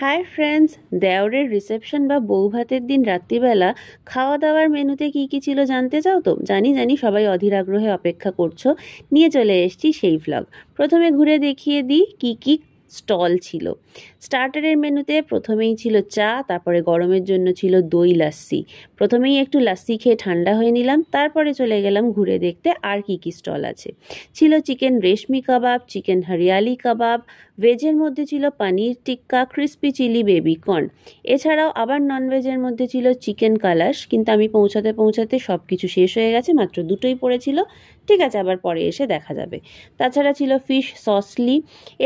Hi friends, দেওরের reception বা বৌভাতের দিন রাত্রিবেলা খাওয়া দাওয়ার মেনুতে কি কি ছিল জানতে চাও তো? জানি জানি সবাই অধীর আগ্রহে অপেক্ষা করছো। নিয়ে চলে এসেছি সেই ভ্লগ। প্রথমে ঘুরে দেখিয়ে দিই কি কি স্টল ছিল। স্টার্টারের মেনুতে প্রথমেই ছিল চা, তারপরে গরমের জন্য ছিল দই লাস্সি। প্রথমেই একটু লাস্সি খেয়ে ঠান্ডা হয়ে নিলাম, তারপরে চলে গেলাম ঘুরে দেখতে আর কি কি স্টল আছে। ছিল চিকেন রেশমি কাবাব, চিকেন হরিয়ালি কাবাব, ভেজের মধ্যে ছিল paneer tikka, crispy chilli baby corn. এছাড়াও আবার ননভেজের মধ্যে ছিল চিকেন কালাশ, কিন্তু আমি পৌঁছাতে পৌঁছাতে সব কিছু শেষ হয়ে গেছে, মাত্র দুটোই পড়েছিল। ঠিক আছে, আবার পরে এসে দেখা যাবে। তাছাড়া ছিল ফিশ সসলি,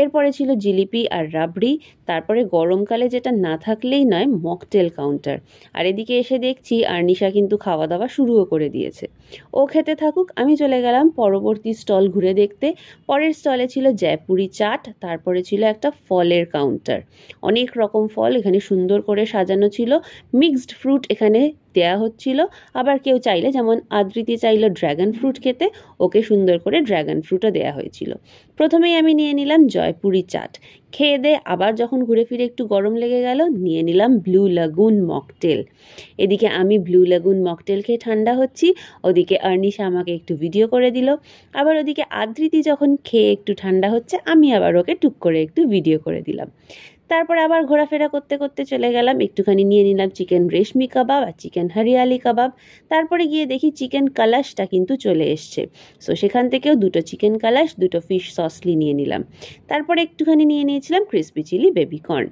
এরপরে ছিল জিলিপি আর রাবড়ি, তারপরে গরমকালে যেটা না থাকলেই নয়, মকটেল কাউন্টার। আর এদিকে এসে দেখছি আর্নিশা কিন্তু খাওয়া দাওয়া শুরুও করে দিয়েছে। ও খেতে থাকুক, আমি চলে গেলাম পরবর্তী স্টল ঘুরে দেখতে। পরের স্টলে ছিল জয়পুরি চাট, তারপরে ছিল একটা ফলের কাউন্টার। অনেক রকম ফল এখানে সুন্দর করে সাজানো ছিল। মিক্সড ফ্রুট এখানে দেয়া হচ্ছিল। আবার কেউ চাইলে, যেমন আদৃতি চাইলো ড্র্যাগন ফ্রুট খেতে, ওকে সুন্দর করে ড্র্যাগন ফ্রুটও দেয়া হয়েছিল। প্রথমেই আমি নিয়ে নিলাম জয়পুরি চাট। খেয়ে দিয়ে আবার যখন ঘুরে ফিরে একটু গরম লেগে গেল, নিয়ে নিলাম ব্লু লাগুন মকটেল। এদিকে আমি ব্লু লাগুন মকটেল খেয়ে ঠান্ডা হচ্ছি, ওদিকে আর্নিশা আমাকে একটু ভিডিও করে দিল। আবার ওদিকে আদৃতি যখন খেয়ে একটু ঠান্ডা হচ্ছে, আমি আবার ওকে টুক করে একটু ভিডিও করে দিলাম। তারপর আবার ঘোরাফেরা করতে করতে চলে গেলাম, একটুখানি নিয়ে নিলাম চিকেন রেশমি কাবাব আর চিকেন হরিয়ালি কাবাব। তারপরে গিয়ে দেখি চিকেন কালাশটা কিন্তু চলে এসছে। সো সেখান থেকেও দুটো চিকেন কালাশ, দুটো ফিশ সসলি নিয়ে নিলাম। তারপরে একটুখানি নিয়ে নিয়েছিলাম ক্রিসপি চিলি বেবি কর্ন।